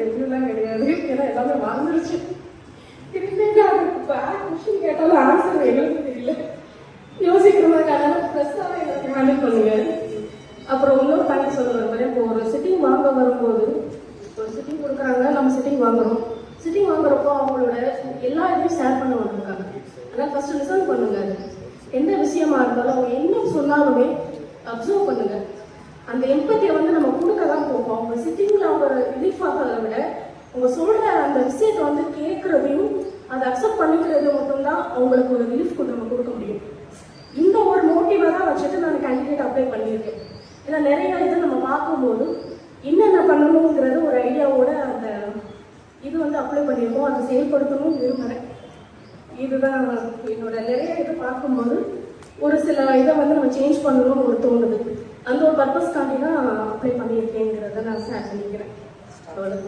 ரெவ்யூலாம் கிடையாது, ஏன்னா எல்லாமே மறந்துருச்சு. திரும்பி அதுக்கு பேக் கொஸ்டின் கேட்டாலும் ஆன்சர் எங்களுக்கு தெரியல. யோசிக்கிறதுக்காக ப்ரெஸ்ஸாகவே எனக்கு ஹேண்டில் பண்ணுங்க. அப்புறம் இன்னொரு பாயிண்ட் சொல்ல வரும்போது, இப்போ ஒரு சிட்டிங் வாங்க வரும்போது, ஒரு சிட்டிங் கொடுக்குறாங்க, நம்ம சிட்டிங் வாங்குறோம். சிட்டிங் வாங்குறப்போ அவங்களோட எல்லா இதையும் ஷேர் பண்ண வந்திருக்காங்க. அதனால் ஃபர்ஸ்ட் லிசன் பண்ணுங்க. எந்த விஷயமா இருந்தாலும் அவங்க என்ன சொன்னாலுமே அப்சர்வ் பண்ணுங்க. அந்த எம்பத்தியை வந்து நம்ம கொடுக்க தான் போகும். அவங்க சிட்டிங்கில் அவங்க ரிலீஃப் ஆகிறத விட அவங்க சொல்ற அந்த விஷயத்தை வந்து கேட்கறதையும் அதை அக்செப்ட் பண்ணிக்கிறது மட்டும்தான் அவங்களுக்கு ஒரு ரிலீஃப் நம்ம கொடுக்க முடியும். இந்த ஒரு மோட்டிவை தான் வச்சுட்டு நான் கேண்டிடேட் அப்ளை பண்ணியிருக்கேன். ஏன்னா நிறைய இதை நம்ம பார்க்கும்போது என்னென்ன பண்ணணுங்கிறது ஒரு ஐடியாவோட அந்த இது வந்து அப்ளை பண்ணியிருக்கோம். அதை செயல்படுத்தணும் விரும்புகிறேன். இதுதான் என்னோட நிறைய இதை பார்க்கும்போது ஒரு சில இதை வந்து நம்ம சேஞ்ச் பண்ணணும்னு ஒரு தோணுது. அந்த ஒரு பர்பஸ்க்காண்டி தான் அப்ளை பண்ணியிருக்கேங்கிறத நான் ஷேர் பண்ணிக்கிறேன். அவ்வளோ.